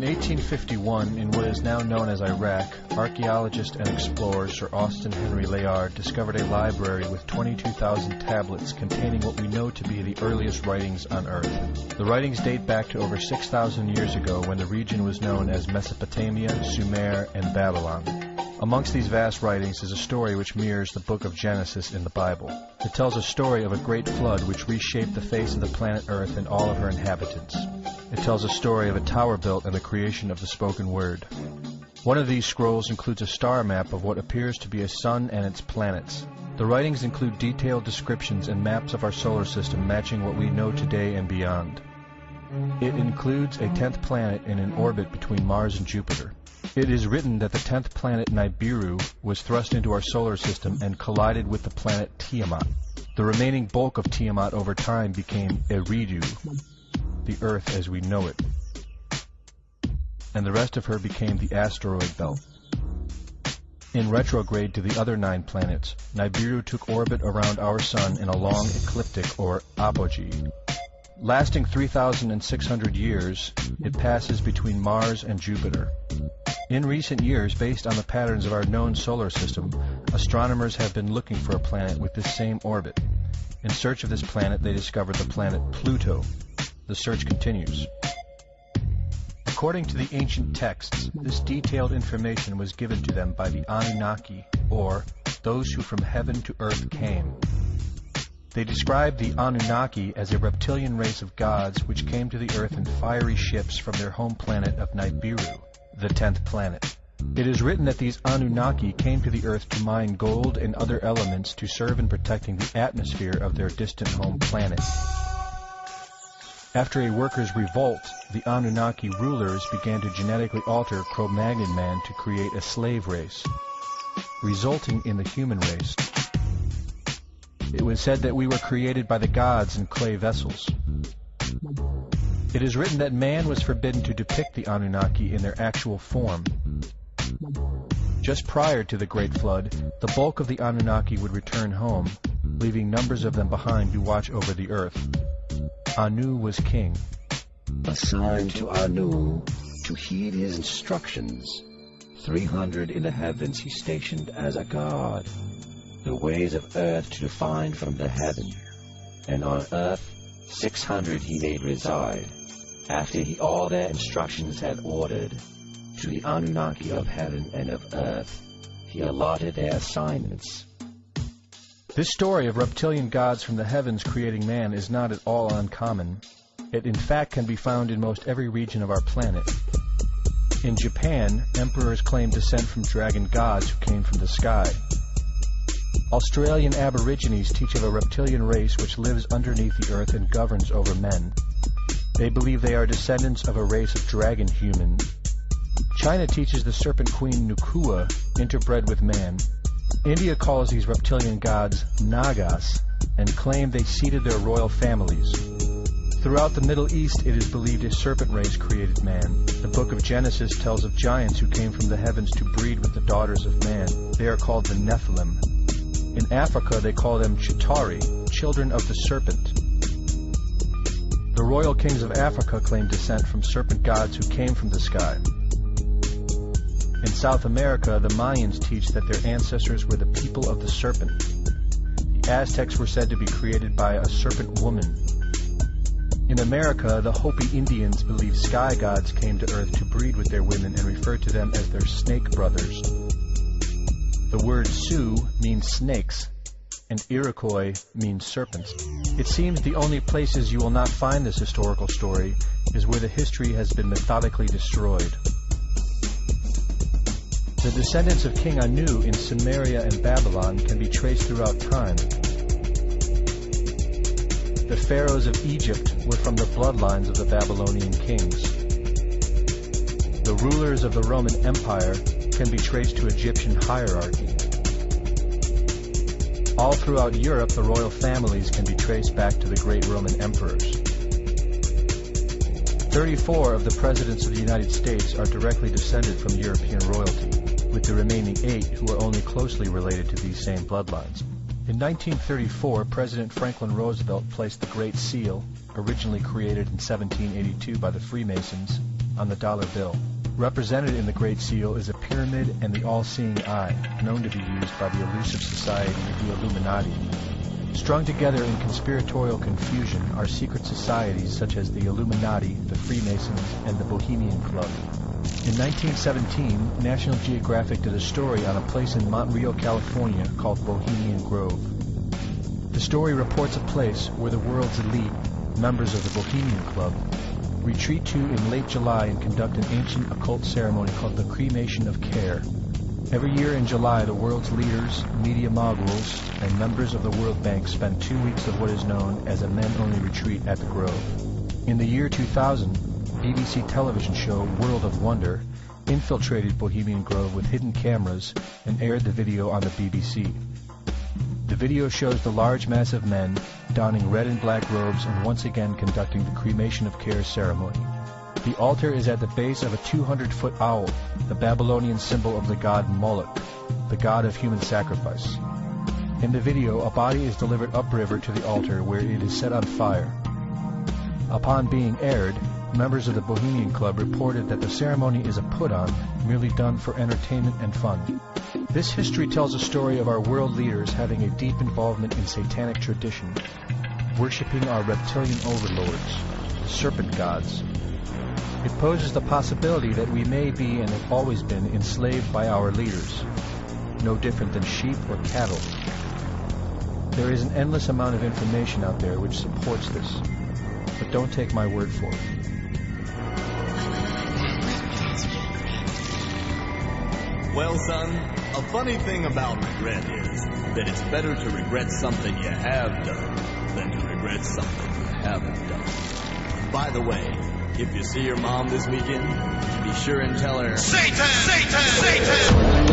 In 1851, in what is now known as Iraq, archaeologist and explorer Sir Austin Henry Layard discovered a library with 22,000 tablets containing what we know to be the earliest writings on Earth. The writings date back to over 6,000 years ago when the region was known as Mesopotamia, Sumer, and Babylon. Amongst these vast writings is a story which mirrors the book of Genesis in the Bible. It tells a story of a great flood which reshaped the face of the planet Earth and all of her inhabitants. It tells a story of a tower built and the creation of the spoken word. One of these scrolls includes a star map of what appears to be a sun and its planets. The writings include detailed descriptions and maps of our solar system matching what we know today and beyond. It includes a 10th planet in an orbit between Mars and Jupiter. It is written that the 10th planet Nibiru was thrust into our solar system and collided with the planet Tiamat. The remaining bulk of Tiamat over time became Eridu, the Earth as we know it, and the rest of her became the asteroid belt. In retrograde to the other 9 planets, Nibiru took orbit around our Sun in a long ecliptic or apogee. Lasting 3,600 years, it passes between Mars and Jupiter. In recent years, based on the patterns of our known solar system, astronomers have been looking for a planet with this same orbit. In search of this planet, they discovered the planet Pluto. The search continues. According to the ancient texts, this detailed information was given to them by the Anunnaki, or those who from heaven to earth came. They described the Anunnaki as a reptilian race of gods which came to the earth in fiery ships from their home planet of Nibiru, the 10th planet. It is written that these Anunnaki came to the earth to mine gold and other elements to serve in protecting the atmosphere of their distant home planet. After a workers' revolt, the Anunnaki rulers began to genetically alter Cro-Magnon man to create a slave race, resulting in the human race. It was said that we were created by the gods in clay vessels. It is written that man was forbidden to depict the Anunnaki in their actual form. Just prior to the Great Flood, the bulk of the Anunnaki would return home, leaving numbers of them behind to watch over the earth. Anu was king. Assigned to Anu to heed his instructions. 300 in the heavens he stationed as a god. The ways of earth to define from the heaven. And on earth 600 he made reside. After he all their instructions had ordered, to the Anunnaki of heaven and of earth, he allotted their assignments. This story of reptilian gods from the heavens creating man is not at all uncommon. It in fact can be found in most every region of our planet. In Japan, emperors claim descent from dragon gods who came from the sky. Australian Aborigines teach of a reptilian race which lives underneath the earth and governs over men. They believe they are descendants of a race of dragon human. China teaches the serpent queen Nukua interbred with man. India calls these reptilian gods Nagas and claim they seeded their royal families. Throughout the Middle East, it is believed a serpent race created man. The book of Genesis tells of giants who came from the heavens to breed with the daughters of man. They are called the Nephilim. In Africa, they call them Chitauri, children of the serpent. The royal kings of Africa claim descent from serpent gods who came from the sky. In South America, the Mayans teach that their ancestors were the people of the serpent. The Aztecs were said to be created by a serpent woman. In America, the Hopi Indians believe sky gods came to earth to breed with their women and refer to them as their snake brothers. The word Sioux means snakes, and Iroquois means serpents. It seems the only places you will not find this historical story is where the history has been methodically destroyed. The descendants of King Anu in Sumeria and Babylon can be traced throughout time. The pharaohs of Egypt were from the bloodlines of the Babylonian kings. The rulers of the Roman Empire can be traced to Egyptian hierarchy. All throughout Europe, the royal families can be traced back to the great Roman emperors. 34 of the presidents of the United States are directly descended from European royalty, with the remaining 8 who are only closely related to these same bloodlines. In 1934, President Franklin Roosevelt placed the Great Seal, originally created in 1782 by the Freemasons, on the dollar bill. Represented in the Great Seal is a pyramid and the all-seeing eye, known to be used by the elusive society, the Illuminati. Strung together in conspiratorial confusion are secret societies such as the Illuminati, the Freemasons, and the Bohemian Club. In 1917, National Geographic did a story on a place in Montreal, California called Bohemian Grove. The story reports a place where the world's elite, members of the Bohemian Club, retreat to in late July and conduct an ancient occult ceremony called the cremation of care. Every year in July, the world's leaders, media moguls, and members of the World Bank spend 2 weeks of what is known as a men-only retreat at the Grove. In the year 2000, BBC television show World of Wonder infiltrated Bohemian Grove with hidden cameras and aired the video on the BBC. The video shows the large mass of men donning red and black robes and once again conducting the cremation of care ceremony. The altar is at the base of a 200-foot owl, the Babylonian symbol of the god Moloch, the god of human sacrifice. In the video, a body is delivered upriver to the altar where it is set on fire. Upon being aired, members of the Bohemian Club reported that the ceremony is a put-on, merely done for entertainment and fun. This history tells a story of our world leaders having a deep involvement in satanic tradition, worshipping our reptilian overlords, the serpent gods. It poses the possibility that we may be and have always been enslaved by our leaders, no different than sheep or cattle. There is an endless amount of information out there which supports this, but don't take my word for it. Well, son, a funny thing about regret is that it's better to regret something you have done than to regret something you haven't done. By the way, if you see your mom this weekend, be sure and tell her, Satan! Satan! Satan!